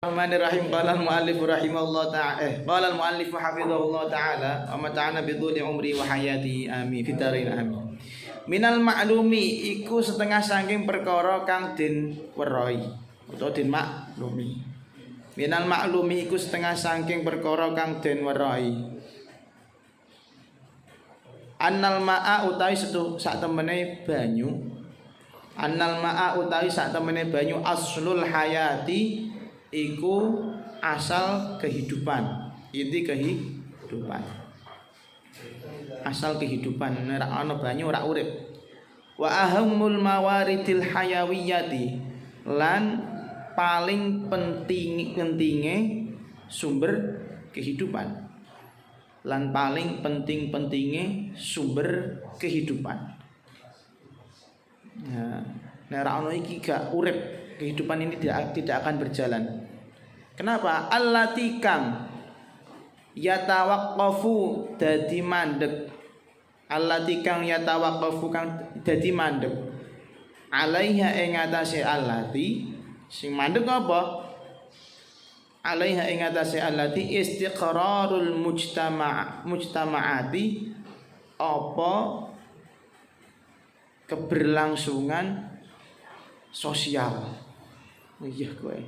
Bismillahirrahmanirrahim. Qala al-muallif rahimahullah ta'ala qala al-muallif hafizahullah ta'ala wa mata'ana bi dhuli umri wa hayati amin fitarin amin. Minal ma'lumi iku setengah saking perkara kang den weruhi utawa den maklumi. Minal ma'lumi iku setengah saking perkara kang den weruhi. Annal ma'a utawi sak temene banyu. Annal ma'a utawi sak temene banyu aslul hayati iku asal kehidupan, inti kehidupan, asal kehidupan. Nek ana banyu ora urip. Wa ahammul mawaridil hayawiyati lan paling pentinge sumber kehidupan, lan paling penting-pentinge sumber kehidupan. Nah, nek ora ana iki gak urip, kehidupan ini tidak akan berjalan. Kenapa? Allati kang yatawaqqafu dadi mandeg. Allati kang yatawaqqafu kang dadi mandeg. Alaiha ing atase allati sing mandeg apa? Alaiha ing atase allati istiqrarul mujtama'ati apa keberlangsungan sosial. Iya kowe.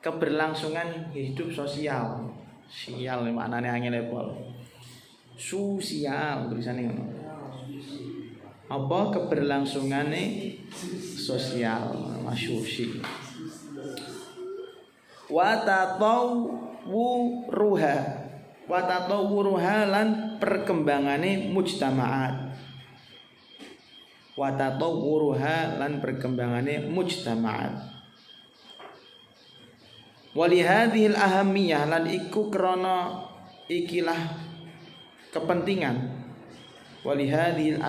Keberlangsungan hidup sosial. Sial maknane angel pol. Sosial tulisane ngono. Apa keberlangsungane sosial, masyusi. Wa tatawuruha lan perkembangane mujtama'at. Wa tatawuruha lan perkembangane mujtama'at. Wali hadhil ahamiyah lan iku krana ikilah kepentingan. Wali hadhil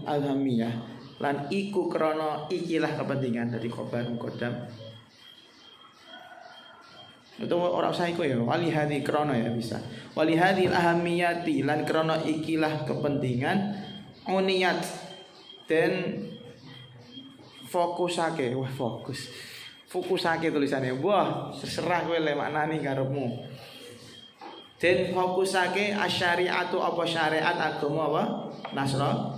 ahamiyah lan iku krana ikilah kepentingan dari khabar muqaddam. Itu ora usah iku ya, wali hadhi krana ya bisa. Wali hadhil ahamiyati lan krana ikilah kepentingan uniyat dan fokusake, fokusake tulisannya. Wah, terserah kowe le maknani karepmu. Den fokusake asyariatu apa syariat agama apa? Islam.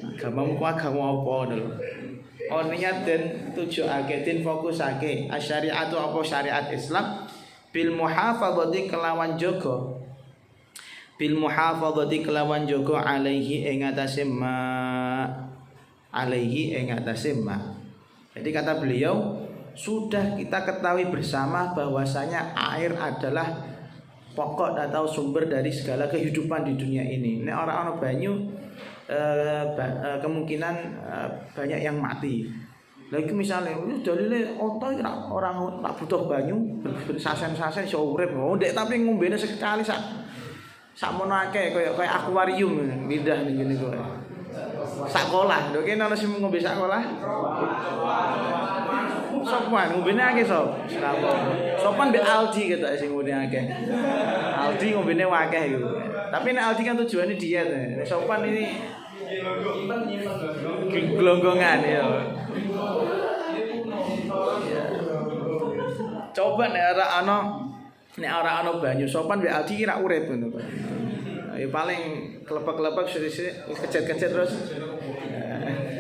Agamamu ku agama apa lho? Oh niat den tujuake den fokusake asyariatu apa syariat Islam bil muhafadzati kelawan jaga. Bil muhafadzati kelawan jaga alaihi ing atase ma. Jadi kata beliau, sudah kita ketahui bersama bahwasanya air adalah pokok atau sumber dari segala kehidupan di dunia ini. Nek ora ana banyu kemungkinan banyak yang mati. Lagi misalnya dalile onto orang tak butuh banyu, sasen-sasen iso urip. Oh ndek tapi ngombene sekali sakmono akeh kaya akuarium pindah ning ngene kowe. Sakolah, lho kene ana sing ngombe sakolah. Sopan ngombene akeh sop. Sopan mbek Aldi ketok sing ngombene akeh. Aldi ngombene akeh iku. Tapi nek Aldi kan tujuannya diet. Nek sopan ini gelonggongan ya. Coba nek ora ana banyu sopan mbek Aldi ra urip ngono. Ya paling kelepek-kelepek sithik kecet-kecet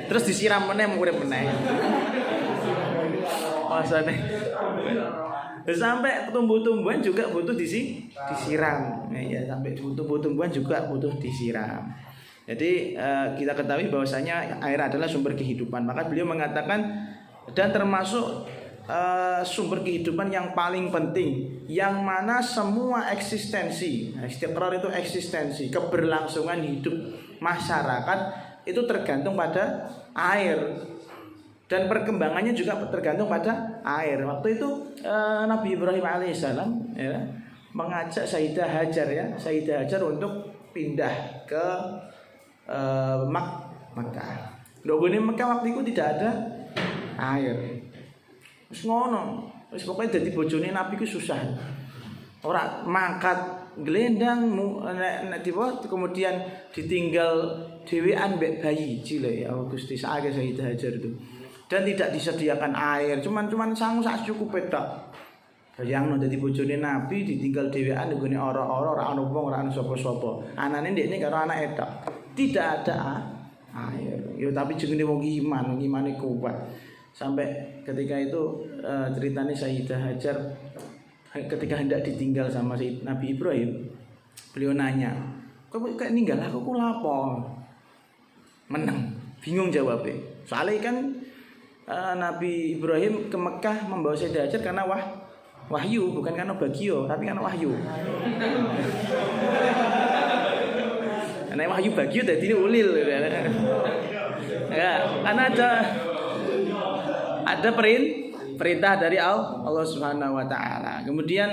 terus disiram meneh urip meneh. Masane. Sampai tumbuh-tumbuhan juga butuh disiram. Ya sampai tumbuh-tumbuhan juga butuh disiram. Jadi kita ketahui bahwasanya air adalah sumber kehidupan. Maka beliau mengatakan dan termasuk sumber kehidupan yang paling penting, yang mana semua eksistensi, istiqrar itu eksistensi, keberlangsungan hidup masyarakat itu tergantung pada air, dan perkembangannya juga tergantung pada air. Waktu itu Nabi Ibrahim alaihissalam ya, mengajak Sayyidah Hajar untuk pindah ke Makkah. Di Makkah waktu itu tidak ada air. Wis ngono, wis pokoke dadi bojone Nabi ku susah. Ora mangkat glendang nek kemudian ditinggal dhewean mbek bayi cilik ya Gusti sakake Sayyidah Hajar itu. Dan tidak disediakan air, cuman sangu sak cukupe tok. Bayangno dadi bojone Nabi ditinggal dhewean nggone ora-ora ora ana wong ora ana sapa-sapa. Anane ndekne karo anake tok. Tidak ada air. Ya tapi jenenge wong iman, imane kuat. Sampai ketika itu ceritanya Sayyidah Hajar ketika hendak ditinggal sama Nabi Ibrahim, beliau nanya, "Kok kayak ninggal aku lapo?" Menang, bingung jawabnya. Soalnya kan Nabi Ibrahim ke Mekah membawa Sayyidah Hajar karena wahyu, bukan karena bagio, tapi karena wahyu. Karena wahyu bagio tadi ini ulil. Ya, karena ada perintah dari Allah Subhanahu wa taala. Kemudian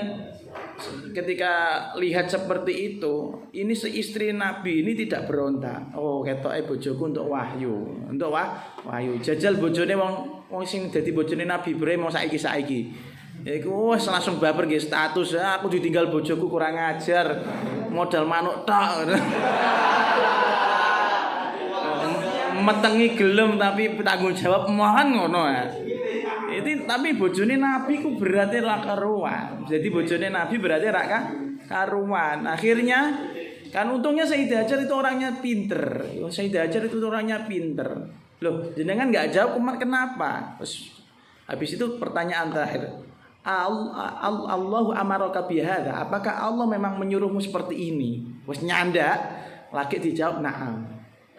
ketika lihat seperti itu, ini seistri Nabi ini tidak berontak. Oh, ketoke bojoku untuk wahyu. Untuk wahyu. Jajal bojone wong sing dadi bojone Nabi Ibrahim wong saiki. Ya iku wis langsung baper nggih status, aku ditinggal bojoku kurang ajar. Modal manuk tok. Metengi gelem tapi tanggung jawab mohon ngono ya. Itu tapi bojone Nabi ku berarti ra karuan. Jadi bojone Nabi berarti ra karuan. Akhirnya kan untungnya Sayyidah Hajar itu orangnya pinter. Sayyidah Hajar itu orangnya pinter. Loh, jenengan enggak jawab kenapa? Terus habis itu pertanyaan terakhir. Allahu amaraka bihadza. Apakah Allah memang menyuruhmu seperti ini? Wis nyanda, lagi dijawab na'am.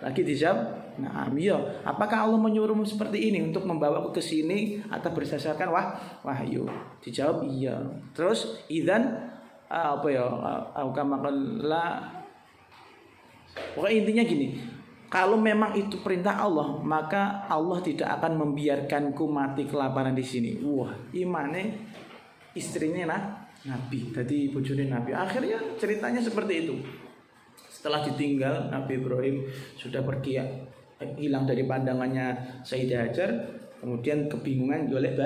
Lagi dijawab nah, iya. Apakah Allah menyuruhmu seperti ini untuk membawaku ke sini atau berdasarkan wahyu? Dijawab iya. Terus idzan apa ya? Pokoknya intinya gini. Kalau memang itu perintah Allah, maka Allah tidak akan membiarkanku mati kelaparan di sini. Wah, imane istrinya Nabi. Tadi bojone Nabi. Akhirnya ceritanya seperti itu. Setelah ditinggal Nabi Ibrahim sudah pergi hilang dari pandangannya Sayyidah Hajar, kemudian kebingungan golek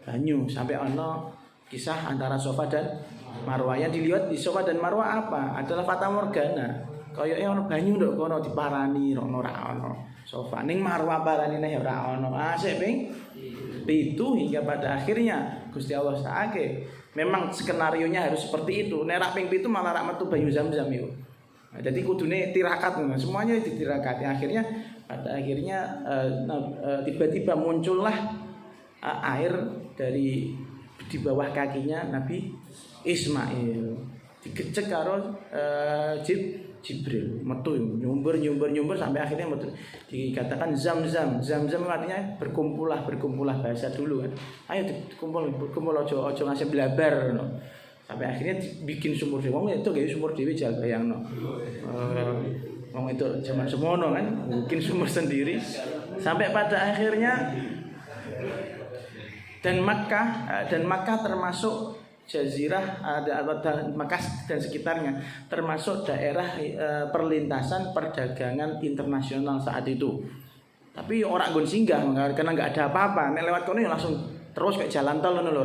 banyu sampai ono kisah antara Safa dan Marwah. Yang dilihat di Safa dan Marwah apa? Adalah fata morgana. Kayake ono banyu nduk kono diparani ora ono. Safa ning Marwah paranine ora ono. Asik ping 7 hingga pada akhirnya Gusti Allah sakake. Memang skenarionya harus seperti itu. Nek rak ping 7 malah rak metu banyu Zam-Zam yo. Nah, jadi kudune tirakat semuanya ditirakati. Akhirnya pada akhirnya tiba-tiba muncullah air dari di bawah kakinya Nabi Ismail. Digecek karo Jibril, metu nyumber sampai akhirnya metu. Dikatakan Zam-Zam. Zam-Zam artinya berkumpullah bahasa dulu kan. Ayo kumpul aja ngasih blabar no. Sampai akhirnya bikin sumur dhewe. Wong itu gawe sumur dhewe jal bayangno. Wong itu zaman semono kan bikin sumur sendiri. Sampai pada akhirnya dan Makkah termasuk jazirah ada Makkah dan sekitarnya termasuk daerah perlintasan perdagangan internasional saat itu. Tapi orang gon singgah karena enggak ada apa-apa. Nek lewat kono langsung terus kayak jalan tol ngono lho,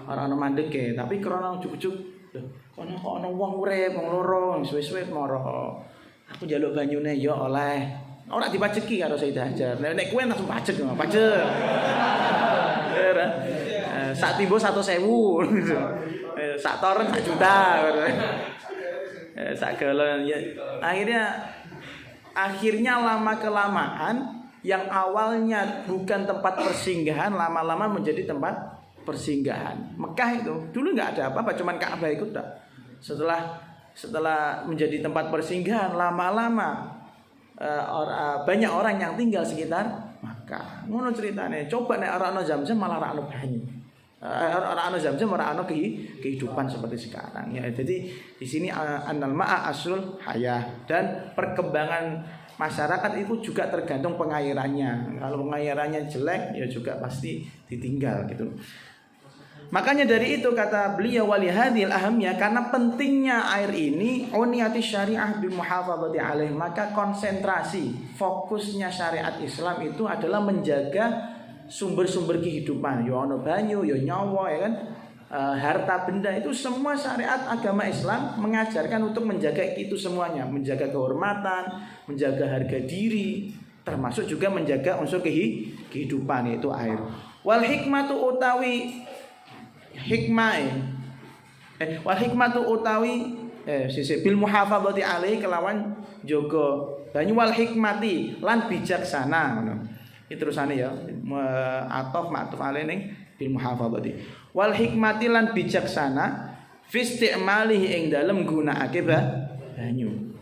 ora ono mandeke. Tapi krana ujug-ujug lho, kono kok ono wong urip, wong loro, suwe-suwe moro. Aku njaluk banyune ya oleh. Ora dipajeki karo Sayyidah Hajar. Nek kowe langsung pajek. Sak timbo 100.000 gitu. Sak toren 1 juta. Sak galon ya. Akhirnya lama kelamaan yang awalnya bukan tempat persinggahan lama-lama menjadi tempat persinggahan. Mekah itu dulu enggak ada apa-apa, cuman Ka'bah ikut tak. Setelah menjadi tempat persinggahan lama-lama banyak orang yang tinggal sekitar Makkah. Ngono ceritane. Coba nek ora ana Zam-Zam malah ora ana banyu. Ora ana Zam-Zam ora ana kehidupan seperti sekarang ya. Jadi di sini annal ma'a aslul hayah dan perkembangan masyarakat itu juga tergantung pengairannya. Kalau pengairannya jelek ya juga pasti ditinggal gitu. Makanya dari itu kata beliau walihadil ahamnya, karena pentingnya air ini uniyati syariah bi muhafadzati alaih, maka konsentrasi fokusnya syariat Islam itu adalah menjaga sumber-sumber kehidupan. Yo ono banyu, yo nyawa ya kan. harta benda itu semua syariat agama Islam mengajarkan untuk menjaga itu semuanya, menjaga kehormatan, menjaga harga diri, termasuk juga menjaga unsur kehidupan yaitu air. Wal hikmatu utawi wal hikmatu utawi bil muhafadzati alaihi kelawan jaga banyu wal hikmati lan bijaksana ngono. Iki terusane ya atof ma'tuf alaihi ning bil muhafadzati. Wal hikmati lan bijaksana fi istimalihi ing dalem gunakake banyu.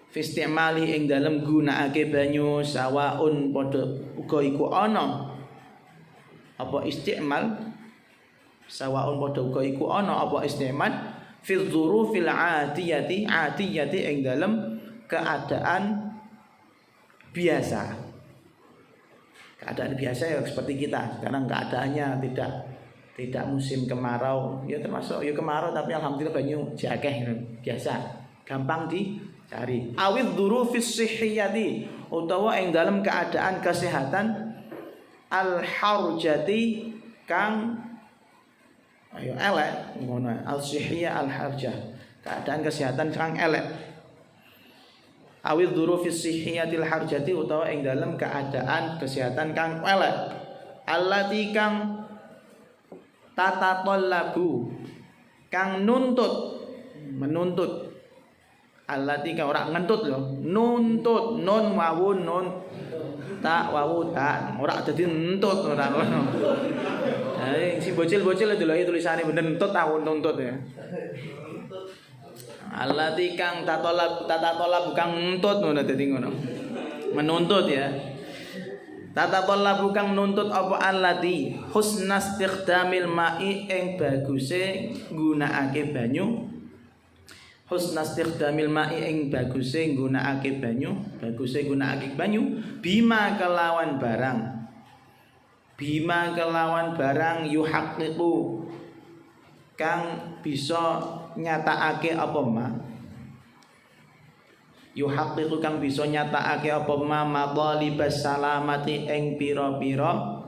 Fi istimalihi ing dalem gunakake banyu sawaun padha uga iku ana apa istimal sawaun padha uga iku ana apa istimal fi dzurufil adiyati ing dalem keadaan biasa. Keadaan biasa ya seperti kita. Sekarang keadaannya tidak musim kemarau. Ya termasuk ya kemarau tapi alhamdulillah banyu jakeh biasa. Gampang dicari. Awid dzurufis sihhiyati utawa ing dalam keadaan kesehatan al harjati kang ayo elek ngono. Al sihhiyah al harjah. Keadaan kesehatan kang elek. Awil dzurufis sihhiyatil harjati utawa ing dalam keadaan kesehatan kang elek allati kang tatatallabu kang menuntut allati kang ora ngentut lho nuntut nun wawu nun ta wawu ta ora dadi nuntut ora ngono. Si bocil-bocil delok tulisane bener nuntut ta nuntut ya. Allati kang tatatolab kang nuntut ngono dadi ngono. Menuntut ya. Tatatolab kang nuntut apa allati husnastikhdamil ma'i ing baguse nggunakake banyu. Husnastikhdamil ma'i ing baguse nggunakake banyu, baguse nggunakake banyu bima kelawan barang. Bima kelawan barang yuhaqqiqu kang bisa nyatakake apa ma yuhaqqiqu kang bisa nyatakake apa ma madhalibas salamati ing pira-pira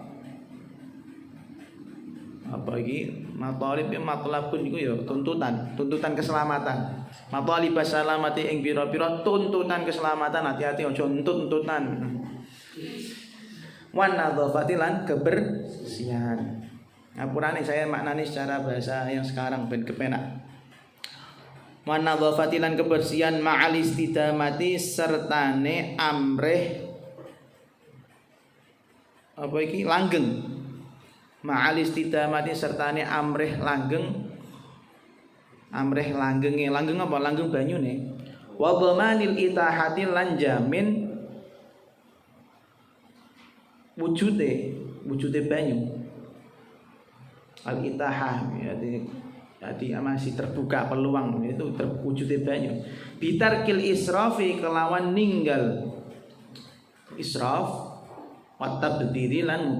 apa iki madhalib ya matlabun iku ya tuntutan keselamatan madhalibas salamati ing pira-pira tuntutan keselamatan hati-hati aja tuntutan wan nadzafati lan kebersihan. Ngapurane saya maknani secara bahasa yang sekarang ben kepenak. Wa nadzafati lan kebersihan ma'al istidamati sertane amrih apa iki langgeng. Ma'al istidamati sertane amrih langgeng. Amrih langgenge, langgeng apa? Langgeng banyune. Wa dhamanil itahati lan jamin wujude banyu. Al-itahah jadi masih terbuka peluang itu terwujudnya banyu. Bitarkil israfi kelawan ninggal israf wa tabdziri lan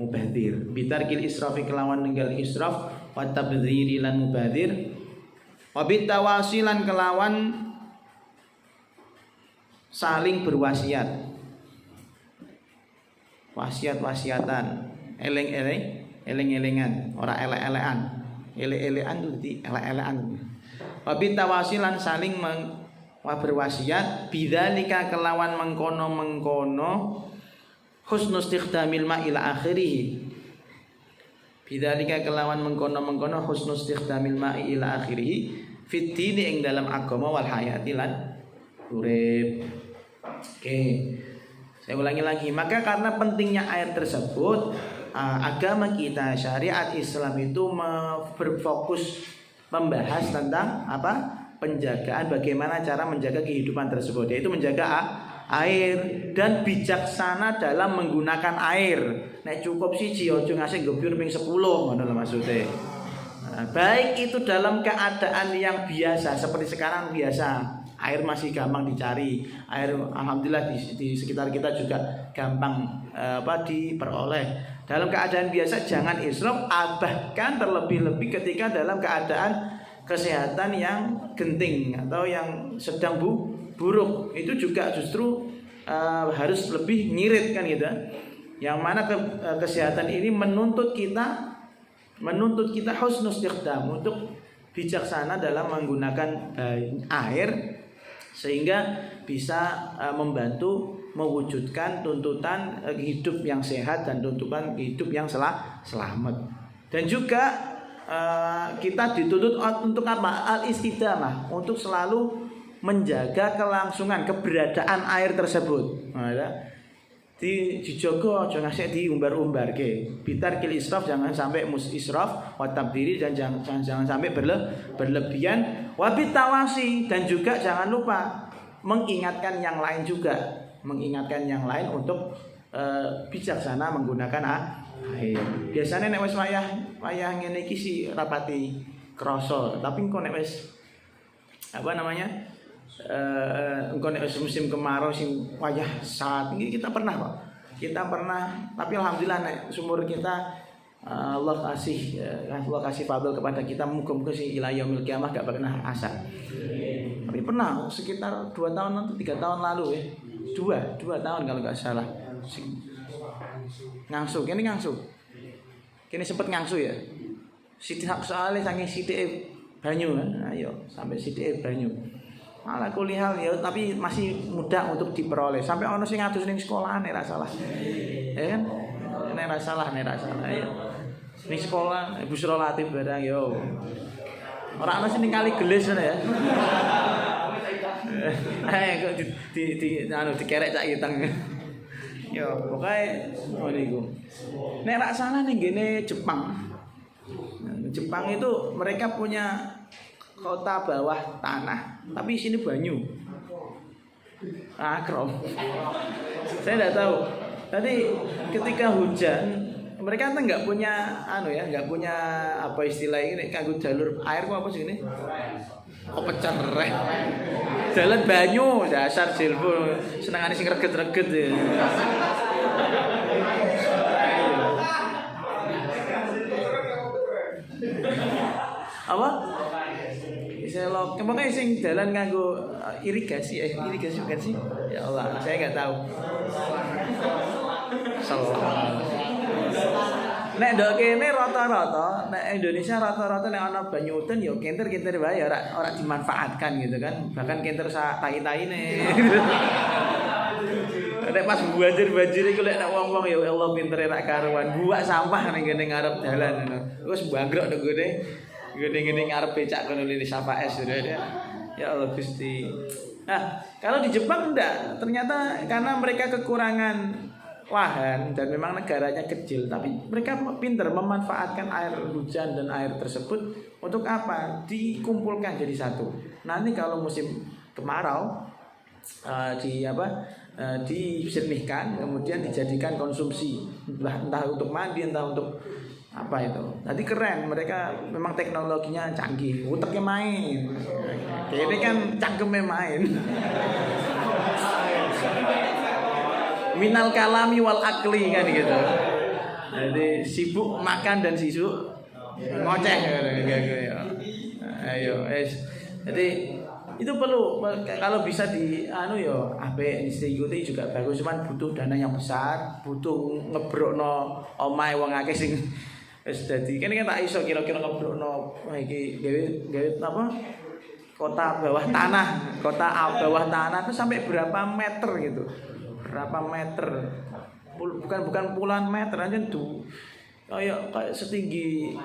mubadzir. Bitarkil israfi kelawan ninggal israf wa tabdziri lan mubadzir. Wa bitawasilan kelawan saling berwasiat. Wasiat-wasiatan, eleng-elengan, ora elek-elekan. Elek-elekan itu di elek-elekan. Wabi tawasilan saling berwasiat bidzalika kelawan mengkono husnul istikhdamil ma ila akhirih. Bidzalika kelawan mengkono husnul istikhdamil ma ila akhirih fit dini ing dalam agama wal hayati lan urip. Oke. Saya ulangi lagi, maka karena pentingnya air tersebut agama kita syariat Islam itu berfokus membahas tentang apa? Penjagaan bagaimana cara menjaga kehidupan tersebut, yaitu menjaga air dan bijaksana dalam menggunakan air. Nek cukup siji aja ngasih gempur ping 10 ngono lho maksudnya. Baik itu dalam keadaan yang biasa seperti sekarang biasa. Air masih gampang dicari. Air alhamdulillah di sekitar kita juga gampang diperoleh. Dalam keadaan biasa jangan israf, bahkan terlebih-lebih ketika dalam keadaan kesehatan yang genting atau yang sedang buruk, itu juga justru harus lebih ngirit kan gitu. Yang mana kesehatan ini menuntut kita menuntut kita husnul istiqdam, untuk bijaksana dalam menggunakan air sehingga bisa membantu mewujudkan tuntutan hidup yang sehat dan tuntutan hidup yang selamat. Dan juga kita dituntut untuk apa? Al-istidamah, untuk selalu menjaga kelangsungan keberadaan air tersebut. Dijogo aja ngasih diumbar-umbarke. Bitarkil israf, jangan sampai israf, wa tabdiri, dan jangan sampai berlebihan, wa bitawasi, dan juga jangan lupa mengingatkan yang lain juga, mengingatkan yang lain untuk bijaksana menggunakan air. Biasanya nek wis wayah ngene iki si rapati krasa, tapi kok nek wis engko nek musim kemarau sing wayah saat ini kita pernah kok. Kita pernah, tapi alhamdulillah nek sumur kita Allah kasih fadl kepada kita, muga-muga si ila yaumil kiamah gak pernah asar. Tapi pernah sekitar 2 tahun atau 3 tahun lalu ya. 2 tahun kalau enggak salah. Ngangsu, kene sempet ngangsu ya. Sithik soalnya saking sithike banyu kan. Ayo sampai sithike banyu. Malah kulihal ya, tapi masih mudah untuk diperoleh. Sampai ono sing ngadus ning sekolahan nek ra salah. Ya kan? Nek ra salah. Ya. Ning sekolah Busra Latif barang yo. Ora ono sing kali gelis ngono ya. Kok dikerek cak iteng. Yo, pokoke ngono iku. Nek ra salah ning ngene Jepang. Jepang itu mereka punya kota bawah tanah, tapi sini banyu. Krom. Saya tidak tahu. Tadi ketika hujan, mereka kan nggak punya nggak punya apa istilah ini, kanggo jalur air apa sih ini? Pecereh. Jalan banyu, dasar jilbul, senengane sing reget-reget ya. Apa? Selok, kemana sing jalan nganggo irigasi bukan sih? Ya Allah, saya nggak tahu. Salah. Nek ndok kene rata-rata, nek Indonesia rata-rata nek ana banyu udan ya kenter-kenter wae ora dimanfaatkan gitu kan. Bahkan kenter sak tai-taine. Nek pas banjir iku lek nek wong-wong ya Allah pintere rak karuan. Buak sampah ning ngene ngarep dalan ngono. Wis mbangrok nek gone. Gede-gede ngarep becak kono lili sapa es ya. Ya Allah Gusti. Nah, kalau di Jepang enggak, ternyata karena mereka kekurangan lahan dan memang negaranya kecil, tapi mereka pintar memanfaatkan air hujan dan air tersebut untuk apa? Dikumpulkan jadi satu. Nanti kalau musim kemarau dijernihkan, kemudian dijadikan konsumsi, entah untuk mandi, entah untuk apa itu. Tadi keren, mereka memang teknologinya canggih, uteknya main. Ini kan cangkemnya main. Minal kalami wal akli kan gitu. Jadi sibuk makan dan sibuk ngoceh. Ayo, jadi itu perlu kalau bisa diikuti juga bagus, cuman butuh dana yang besar, butuh ngebrokno omahe wong akeh sing wis dadi kene kan tak iso kira-kira ngebrokno iki gawe apa kota bawah tanah itu sampai berapa meter gitu. Berapa meter? Bukan puluhan meter aja tuh. Kayak setinggi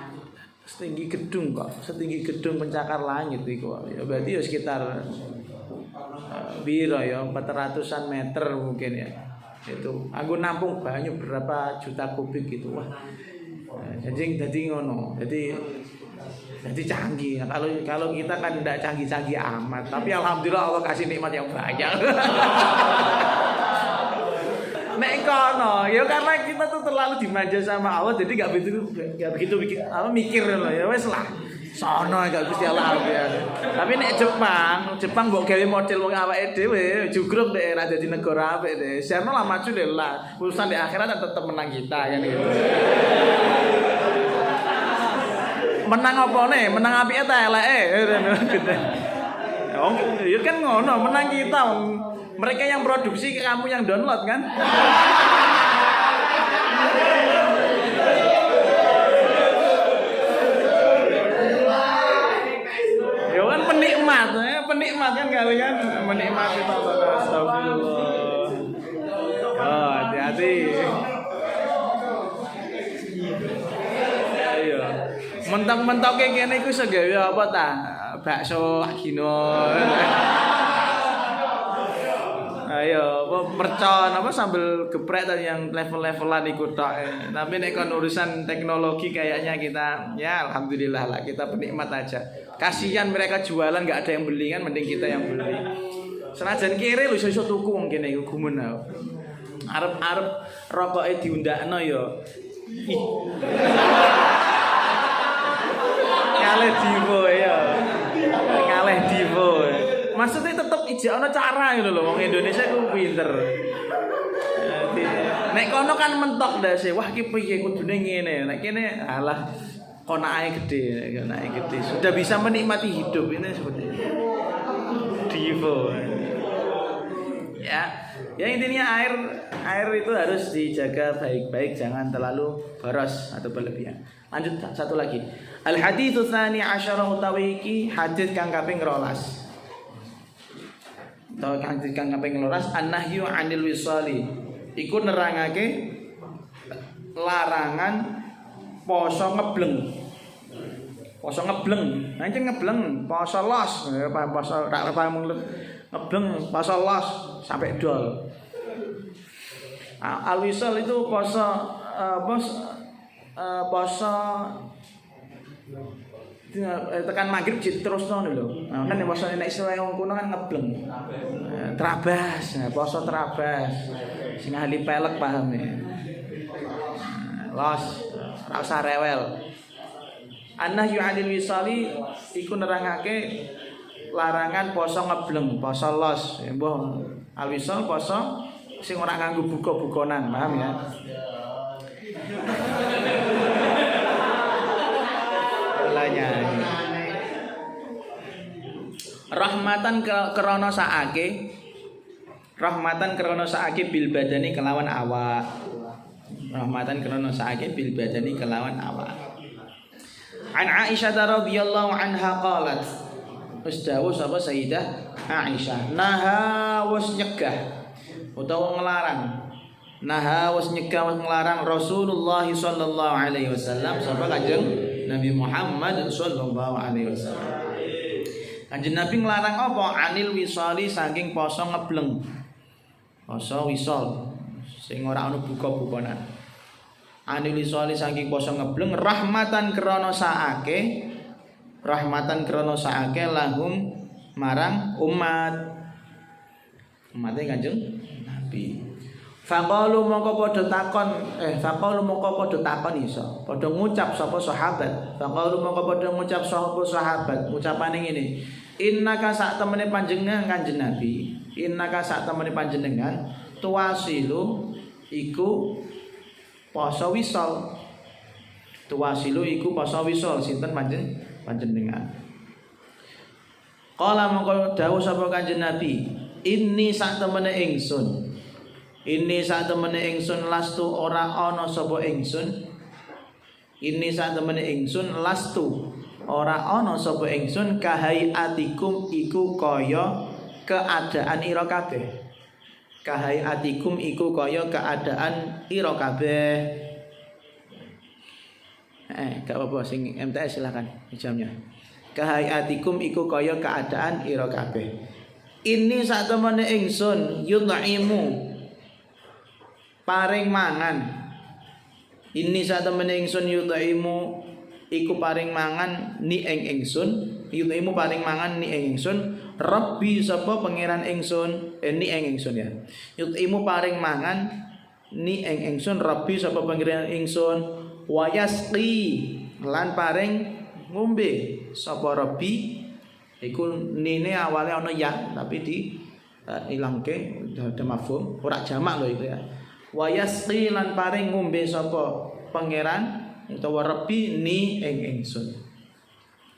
gedung kok, setinggi gedung pencakar langit itu. Ya berarti ya sekitar biro ya 400-an meter mungkin ya. Itu aku nampung banyu berapa juta kubik gitu. Wah. Jadi ngono. Jadi canggih. Nah, kalau kita kan tidak canggih-canggih amat, tapi alhamdulillah Allah kasih nikmat yang banyak. Nek kono, ya karena kita tuh terlalu dimanja sama Allah, jadi nggak begitu mikir loh ya wes lah. Sono gak Gusti Allah ya. Tapi nek Jepang mbok gawe model wong awake dhewe, jugruk nek ora dadi negara apik deh. Sarno lah maju deh lah. Urusan di akhirat tetep menang kita kan gitu. Menang apa nih? Menang apike ta eleke. Ya kan ngono, menang kita. Mereka yang produksi, kamu yang download kan? kan kalian menikmati tontonan. Astagfirullah. Oh, hati-hati. Ayo. Mentok-mentok kene iku iso gawe apa ta? Bakso agino. Ayo, apa mercon apa sambel geprek tadi yang level-levelan ikut tok. Tapi nek kon urusan teknologi kayaknya kita ya alhamdulillah lah kita penikmat aja. Kasihan mereka jualan enggak ada yang beli kan mending kita yang beli. Senajan kere lho iso tuku wong kene iku gumun aku. Arep-arep rokoke diundakno ya. Ngaleh divo ya. Ngaleh divo. Maksudnya tetep ijek ana cara gitu loh wong Indonesia ku pinter. Nek kono kan mentok ndase, wah iki piye kudune ngene. Nek kene alah konake gede, konake gede. Sudah bisa menikmati hidup ini seperti itu. Divo. Ya intinya air itu harus dijaga baik-baik, jangan terlalu boros atau berlebihan. Lanjut satu lagi. Al hadits tsani asyara utawi iki hadits kang kaping 12. Atau hadits kang kaping 12 an-nahyu 'anil wisali. Iku nerangake larangan poso ngebleng. Poso ngebleng. Nah, ngebleng, poso los, poso rak paham ngebleng, poso los sampai dol. Al-wisal itu poso tekan maghrib terus lho. Nah, kan poso nek istilah wong kuno kan ngebleng. Trabas, poso trabas. Sing ahli pelek paham ya. Los, ora usah rewel. An-nahyu 'anil wisali iku nerangake larangan poso ngebleng, poso los. Mbah al-wisal poso sing ora nganggo buka-bukonan, paham ya? Rahmatan krana saake bil badani kelawan awak. Rahmatan krana saake bil badani kelawan awak. An Aisyah radhiyallahu anha qalat. Wis dawuh sapa Sayyidah Aisyah, naha was nyegah utawa nglarang. Naha was nyegah was nglarang Rasulullah sallallahu alaihi wasallam sapa Kanjeng Nabi Muhammad sallallahu alaihi wasallam. Kanjeng Nabi nglarang apa? Anil wisali saking poso ngebleng. Poso wisal sing ora ana buka-bukonan. Anil wisali saking poso ngebleng rahmatan krana saake lahum marang umat Kanjeng Nabi. Faqalu mongko padha takon iso. Padha ngucap sapa sahabat. Faqalu mongko padha ngucap sapa sahabat. Ucapane ngene. Innaka sak temene panjenengan Kanjeng Nabi, innaka sak temene panjenengan tuwasilu iku poso wisal. Tuwasilu iku poso wisal sinten panjenengan. Qala mongko dawuh sapa Kanjeng Nabi, inni sak temene ingsun. Inni sak temene ingsun lastu ora ana sapa ingsun. Inni sak temene ingsun lastu ora ana sapa ingsun kahayatikum iku kaya keadaan ira kabeh. Kahayatikum iku kaya keadaan ira kabeh. Gak apa-apa sing MTS silakan jamnya. Kahayatikum iku kaya keadaan ira kabeh. Ini sak temene ingsun yut'imu paring mangan. Ini sak temene ingsun yut'imu iku paring mangan ni ing ingsun, yut'imu paring mangan ni ing ingsun, Rabbi sapa pangeran ingsun, ni ing ingsun ya. Yut'imu paring mangan ni ing ingsun, Rabbi sapa pangeran ingsun, wa yasqi lan paring ngombe sapa Rabbi. Iku nene awale ana ya tapi di ilangke ada mafhum, ora jamak lho itu ya. Wa yasqi lan paring ngombe sapa pangeran utawa Rabbi ni ing ingsun.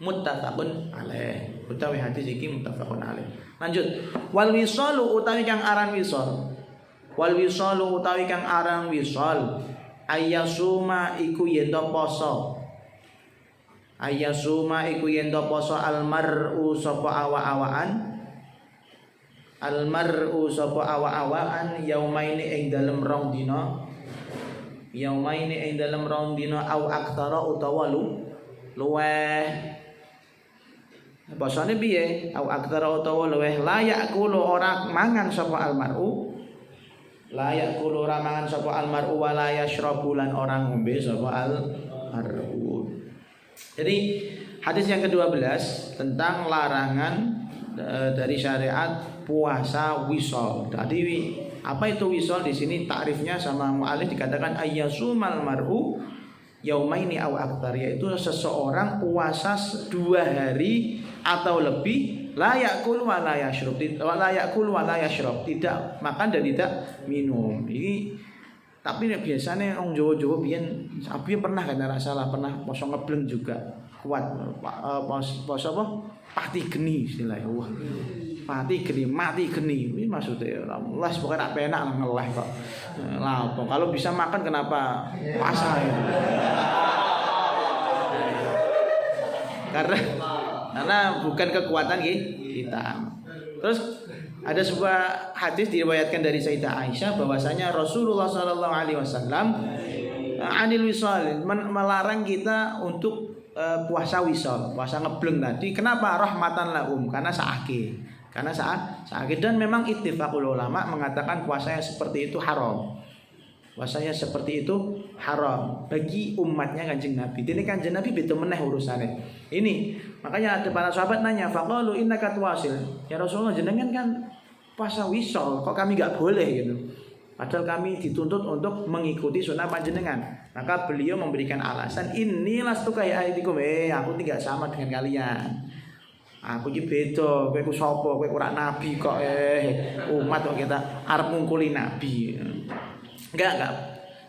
Muttafaqun alaih. Utawi hadis iki muttafaqun alaih. Lanjut. Wal wisalu utawi kang aran wisal. Wal wisalu utawi kang aran wisal. Ayyasuma iku yen poso. Ayyasuma iku yen poso almar'u sapa awa-awaan almar'u sapa awa-awaan yaumaini ing dalem rong dina yaumaini ing dalem rong dina au aktsara utawa luweh basane piye au aktsara utawa luweh la yakulu ora mangan sapa almar'u la yakulu ora mangan sapa almar'u wa la yashrabu lan ora ngombe sapa almar'u. Jadi hadis yang ke-12 tentang larangan dari syariat puasa wisol. Tadi apa itu wisol? Di sini takrifnya sama mu'alif dikatakan ayyasumal mar'u yaumaini aw aktsar, yaitu seseorang puasa 2 hari atau lebih la yakul wa la yashrab, tidak makan dan tidak minum. Ini tapi biasanya orang Jawa-Jawa biyen abi pernah kan ora salah pernah poso ngebleng juga kuat poso apa pati geni istilahnya. Wah. Pati geni, mati geni. Ini maksudnya Allah pokoknya nak penak lah ngeleh kok. Lah kalau bisa makan kenapa puasa ya? Karena bukan kekuatan kita. Terus ada sebuah hadis diriwayatkan dari Sayyidah Aisyah bahwasanya Rasulullah sallallahu alaihi wasallam anil wisal melarang kita untuk puasa wisal, puasa ngebleng tadi. Kenapa? Rahmatan lahum, karena sakit. Dan memang ittifaqul ulama mengatakan puasa yang seperti itu haram. Puasanya seperti itu haram bagi umatnya Kanjeng Nabi. Dene Kanjeng Nabi beda meneh urusane. Ini makanya ada para sahabat nanya, faqalu innaka tuwasil. Ya Rasulullah, jenengan kan puasa wisol, kok kami enggak boleh gitu. Padahal kami dituntut untuk mengikuti sunnah panjenengan. Maka beliau memberikan alasan, inilah lastu kaya aitikum, aku tidak sama dengan kalian. Aku iki beda, kowe ku sapa? Kowe ora nabi kok umat kok kita arep ngungkuli nabi. Enggak.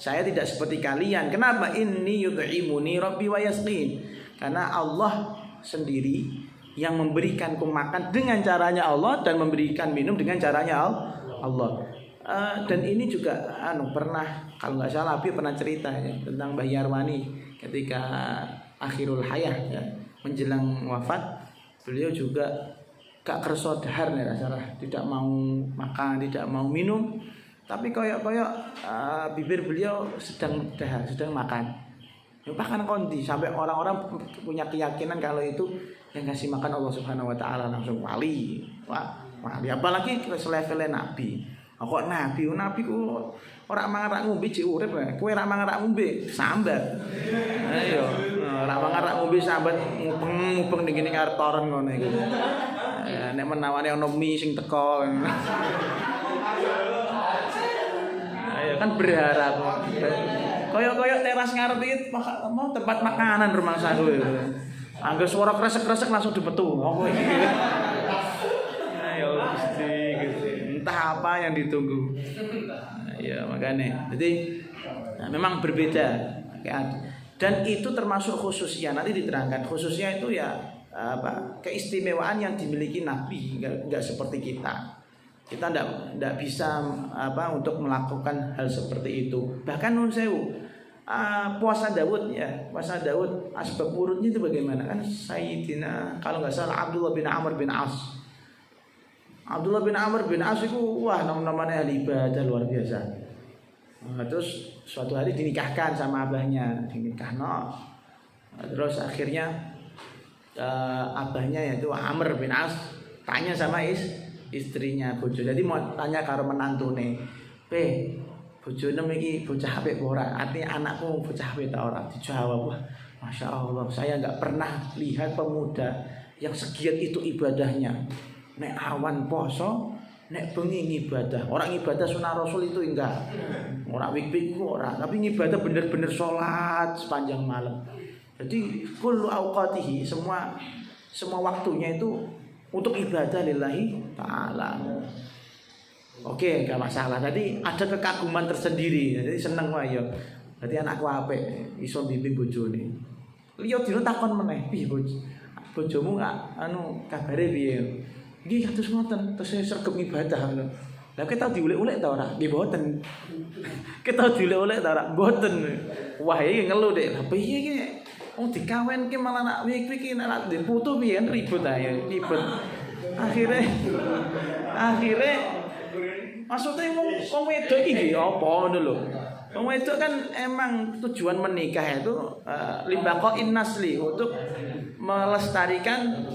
Saya tidak seperti kalian. Kenapa? Inni yut'imuni rabbi wa yasqin. Karena Allah sendiri yang memberikanku makan dengan caranya Allah dan memberikan minum dengan caranya Allah. Dan ini juga pernah, kalau nggak salah Abi pernah cerita ya, tentang Mbah Yarwani ketika akhirul hayah ya, menjelang wafat, beliau juga gak kerso dahar nih rasanya, tidak mau makan, tidak mau minum, tapi koyok bibir beliau sedang dahar, sedang makan. Bahkan kondi sampai orang-orang punya keyakinan kalau itu yang ngasih makan Allah Subhanahu wa taala langsung wali. Wali apalagi selevelnya nabi. Kok nabi ku ora mangan rak ngombe cek urip wae. Kowe ora mangan rak ngombe sambat. Ayo, ora mangan rak ngombe sambat mubeng ning kene arep toren ngono iku. Nek menawane ana mie sing teko. Ayo kan berharap. Koyok teras ngarep iki mau tempat makanan rumah saku. Angger suara kresek-kresek langsung dimetu. Apa iki? Ayo Gusti. Entah apa yang ditunggu. Ya makanya. Jadi memang berbeda. Dan itu termasuk khususnya, nanti diterangkan. Khususnya itu ya keistimewaan yang dimiliki Nabi, enggak seperti kita. Kita enggak bisa untuk melakukan hal seperti itu. Bahkan nun sewu puasa Daud ya, puasa Daud asbab urutnya itu bagaimana? Kan Sayyidina kalau enggak salah Abdullah bin Amr bin As. Abdullah bin Amr bin As itu nama-namanya ahli ibadah luar biasa. Terus suatu hari dinikahkan sama abahnya, terus akhirnya abahnya yaitu Amr bin As tanya sama istrinya bojo. Jadi mau tanya karo menantune, bojone iki bocah apik ora? Artinya anakku bocah apik ta ora? Dijawab, wah, Masya Allah, saya enggak pernah lihat pemuda yang segiat itu ibadahnya. Nek awan poso, nek bengi ibadah. Orang ibadah sunnah Rasul itu enggak. Orang wik-wik ora, tapi ibadah bener-bener sholat sepanjang malam. Jadi kullu auqatihi, semua waktunya itu untuk ibadah lillahi ta'ala. Oke, enggak masalah. Tadi ada kekaguman tersendiri. Jadi seneng wae ya. Berarti anakku apik, iso bimbing bojone. Liya dina takon meneh, piye bojomu kabare piye? Nggih kados ngoten, terus sregep ibadah ngono. Lah kita diulek-ulek ta ora? Nggih mboten. Kita diulek-ulek ta ora? Mboten. Wah iki ngeluh Dek. Lah piye iki? Wong dikawinke malah nak wik-wik iki nak diputu piye ribut ae, ribet. akhirnya maksudnya wong wedok iki apa ngono lho. Wong wedok kan emang tujuan menikah itu libaqa'in nasli, untuk melestarikan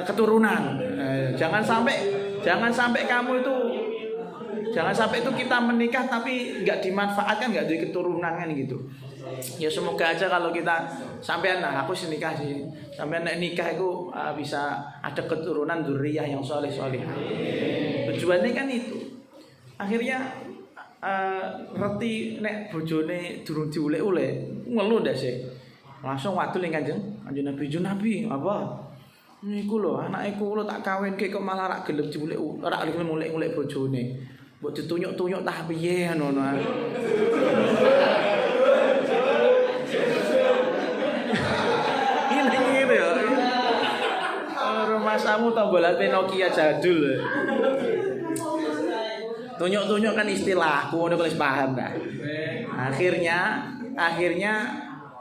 keturunan. Jangan sampai kamu itu kita menikah tapi nggak dimanfaatkan, nggak ada keturunan kan gitu. Ya semoga aja kalau kita sampean aku nikah sih, sampean nikah itu bisa ada keturunan dzurriyyah yang soleh. Tujuannya kan itu. Akhirnya reti nek bojone durung diulek-ulek, ngeluh ndak sih. Langsung wadul ning Kanjeng Nabi apa? Niku lho, anake kula tak kawinke kok malah rak gelem diulek, rak gelem mulek-mulek bojone. Mbok ditunyuk-tunyuk tah piye ngono. Ini ya. Rumah samu tombolane Nokia jadul. Tunyuk-tunyuk kan istilah, ngono kok wis paham dah. Akhirnya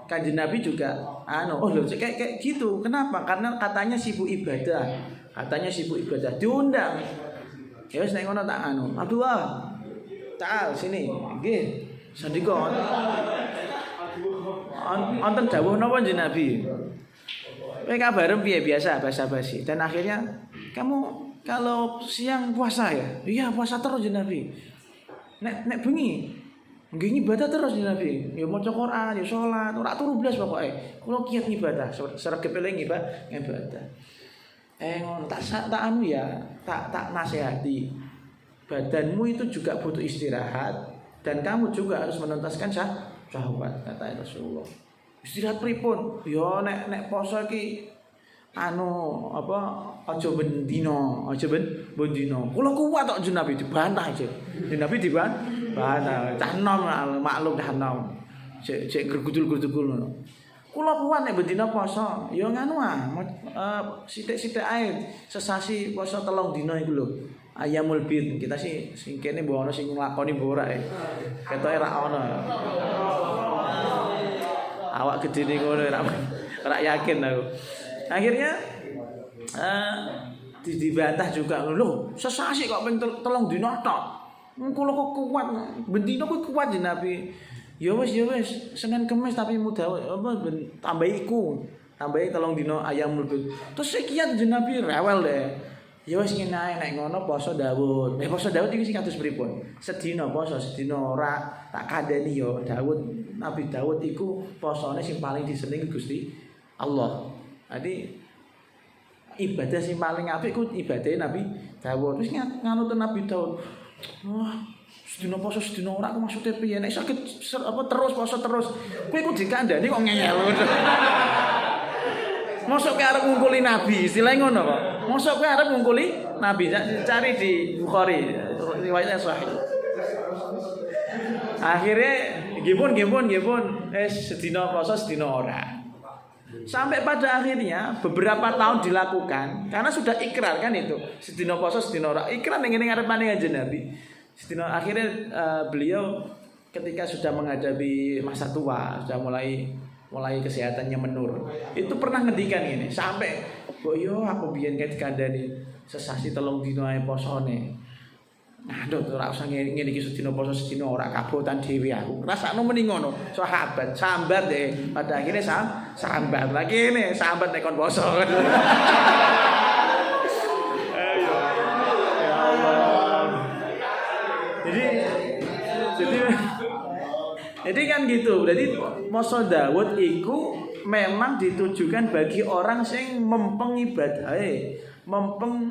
Kanjeng Nabi juga kayak gitu. Kenapa? Karena katanya sibuk ibadah. Diundang. Ya wis nek ngono tak Abdullah. Ta'al sini. Nggih. Sandika. Wonten dawuh napa Kanjeng Nabi? Kowe kabarem piye biasa basa-basi. Dan akhirnya kamu kalau siang puasa ya? Iya, puasa terus Kanjeng Nabi. Nek bengi nggih ibadah terus Kanjeng Nabi. Ya maca Quran, ya salat, ora turu blas pokoke. Kula kiat ibadah, sregep eling ibadah. Ngono tak nasihati. Badanmu itu juga butuh istirahat dan kamu juga harus menuntaskan syahwat, kata Rasulullah. Istirahat pripun? Ya nek poso iki aja ben dina. Kula kuat tok Kanjeng Nabi dibantah aja. Kanjeng Nabi dibantah. Cah nom maklum cah nom. Cek gergudul-gudul ngono. Kula kuat nek ben dina poso. Ya sithik-sithik ae sesasi poso 3 dina iku lho. Ayamul bid. Kita sing kene mbok ana sing nglakoni mbok ora ketoke ra ono. Awak gedene ngono ora yakin aku. Akhirnya dibantah juga lho, sesasi kok ping 3 dina tok. Kula kok kuat, bendina kok kuat Kanjeng Nabi. Ya wis, Senin Kamis tapi mudah tambahi 3 dina ayamul bid. Terus sekian Kanjeng Nabi rewel deh. Ya wis ngene ae nek ngono poso Daud. Poso Daud iki sing kados pripun? Sedina poso, sedina ora. Tak kandhani ya Nabi Daud iku posone sing paling disenengi Gusti Allah. Jadi ibadah sing paling apik ku ibadah Nabi Daud. Wis nganut Nabi Daud. Wah, sedina poso sedina ora aku maksude piye? Nek sakit terus poso terus. Kowe ku dikandhani kok ngeyel. Mosok kowe arep ngungkuli Nabi, istilah ngono kok. Mosok kowe arep ngungkuli Nabi, cari di Bukhari, riwayatnya sahih. Akhirnya nggih pun, sedina poso sedina ora. Sampai pada akhirnya beberapa tahun dilakukan karena sudah ikrar kan itu. Sedina poso sedina ora. Ikrar ning ngene ngarepane Kanjeng Nabi. Sedina akhirnya beliau ketika sudah menghadapi masa tua, sudah mulai kesehatannya menurun. Itu pernah ngendikan ini, sampai boyo aku biyen kandhani sesasi 3 dina ae posone. Aduh, ora usah ngene iki sedina poso sedina ora kabotan dhewe aku. Rasane mending ngono. Sahabat sambat deh. Pada akhirnya sambat lagi nih, sambat nek kon poso. Ya Allah. Jadi kan gitu. Jadi poso Daud iku memang ditujukan bagi orang sing mempeng ibadahe. Mempeng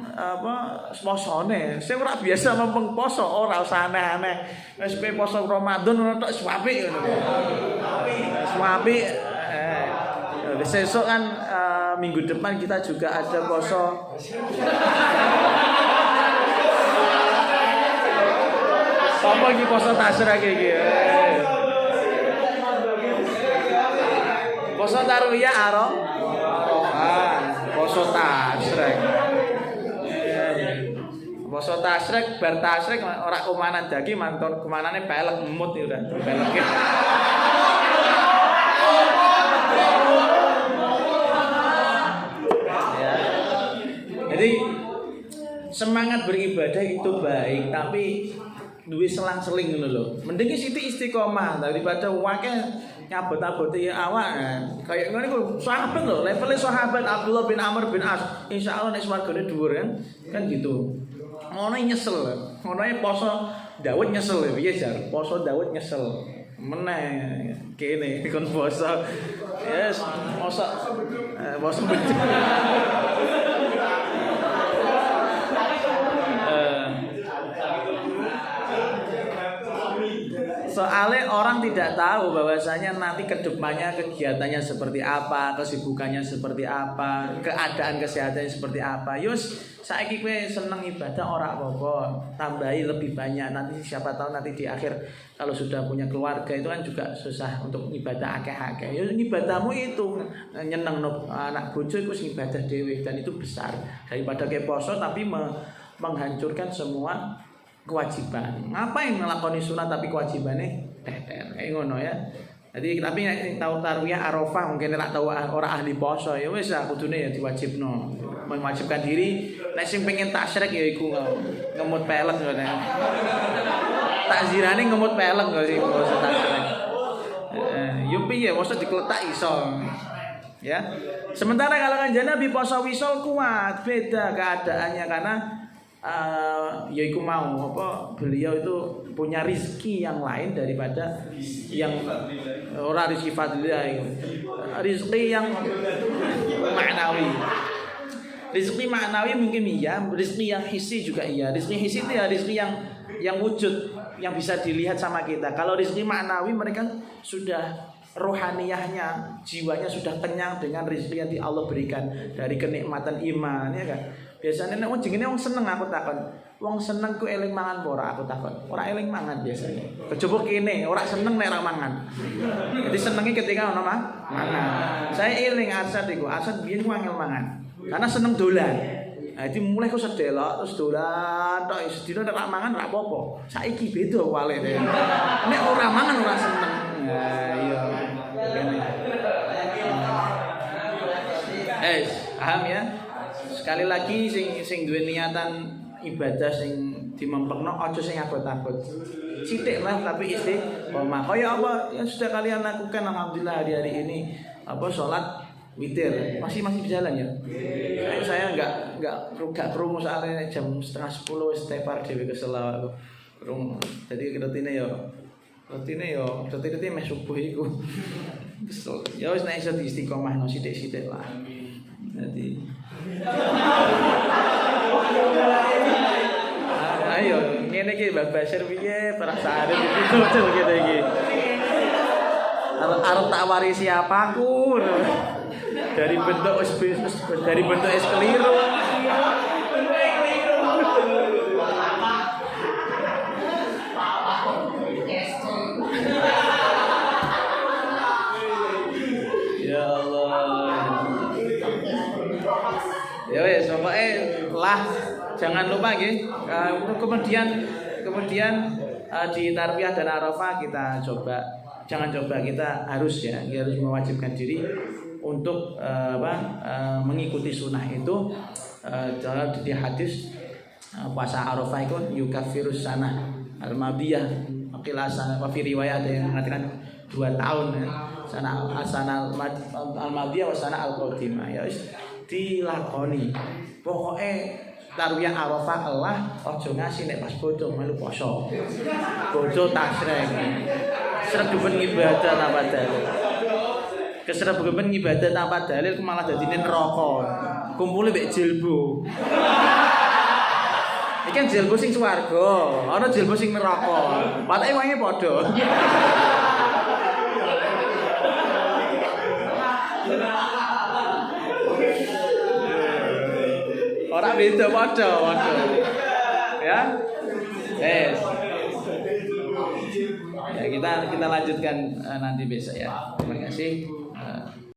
posone. Sing ora biasa mempeng poso ora usah aneh-aneh. Wis kowe poso Ramadan ora tok apik ngono. Apik. Besok kan minggu depan kita juga ada poso. Apa iki poso tasrek iki? Poso tarwiyah poso tasrek. Poso tasrek bar tasrek ora kumanan daging mantor kumanane pelek emut iki udah pelek. Ya. semangat beribadah itu baik, tapi duwe selang-seling ngono lho. Mending sithik istiqomah daripada wake nyabot-abote awak. Kayak ngene iku sahabat lho, levelnya sahabat Abdullah bin Amr bin As. Insyaallah nek swargane dhuwur kan. Kan gitu. Ngono nyesel. Ngono poso Daud nyesel piye jar? Poso Daud nyesel. Meneh kene kon poso. Yes, poso becek. Soalnya orang tidak tahu bahwasanya nanti kedepannya kegiatannya seperti apa, kesibukannya seperti apa, keadaan kesehatannya seperti apa. Yus, saiki kowe seneng ibadah ora apa-apa, tambahi lebih banyak. Nanti siapa tahu nanti di akhir kalau sudah punya keluarga itu kan juga susah untuk ibadah akeh-akeh. Yus ibadahmu itu nyeneng anak bojo iku ibadah dhewe dan itu besar daripada ke poso tapi menghancurkan semua kewajiban. Ngapain ngelakoni sunat tapi kewajibannya kayak ngono ya. Jadi tapi nek tahu tarwiyah Arafah mungkin nek tahu ora ahli poso ya wis kudune ya diwajibno. Mewajibkan diri nek sing pengen tasyrik ya iku ngemut pelek ngene. Takzirane ngemut pelek kok sing poso tasyrik. Yo piye poso dikletak iso. Ya. Sementara kalangan Nabi poso wisol kuat, beda keadaannya karena yaiku mau apa beliau itu punya rizki yang lain daripada yang orang rizki fadlillah itu rizki yang maknawi. Rizki maknawi mungkin iya, rizki yang hissi juga iya. Rizki hissi itu ya rizki yang wujud yang bisa dilihat sama kita. Kalau rizki maknawi mereka sudah rohaniyahnya, jiwanya sudah kenyang dengan rizki yang Allah berikan dari kenikmatan iman ya kan. Biasanya nek wong jenenge wong seneng aku takon. Wong seneng ku eling mangan apa ora aku takon. Ora eling mangan biasanya. Kejaba kene ora seneng nek ora mangan. Jadi senenge ketika ono mangan. Saya eling Arsad iku. Arsad biyen ku angel mangan. Karena seneng dolan. Nah, jadi mulai ku sedelok terus dolan tok sedina nek ora mangan ora apa-apa. Saiki beda wale. Nek ora mangan ora seneng. Nah, iya. Paham ya? Sekali lagi sing duwe niatan ibadah sing dimempekno aja sing abot-abot. Sithik lah tapi istiqomah. Kaya apa yang sudah kalian lakukan alhamdulillah hari-hari ini apa salat witir masih berjalan ya. Saya enggak perlu soalnya jam 9:30 wis tepar dhewe kesel aku. Jadi rutine meh subuh iku. Kesel. Ya wis nek iso diistiqomahno sithik-sithik lah. Jadi ayo ngene iki Mbak Basir piye perasaane ditutul gitu iki. Arep tak warisi apaku. Dari bentuk es keliru. Ya Allah. Ya wes pokoknya lah jangan lupa nggih. Kemudian di Tarbiyah dan Arafah kita kita harus mewajibkan diri untuk mengikuti sunnah itu. Dalam di hadis puasa Arafah itu yukafirus sanah al-madiyah qilasa wa fi riwayat ada yang mengatakan 2 tahun ya. Sana al-madiyah wa sana al-qadimah ya dilakoni. Pokoknya Tarwiyah Arafah Allah ojo ngasih nek pas bodoh melu poso. Bodoh tasrek. Serep ben ibadah tanpa dalil. Keserep ben ibadah tanpa dalil malah dadine neraka. Kumpule mek jilbu. Iki kan jilbu sing swarga, ana jilbu sing neraka. Patake wangi padha. Orang beda padha. Ya. Yes. Ya kita lanjutkan nanti besok ya. Terima kasih.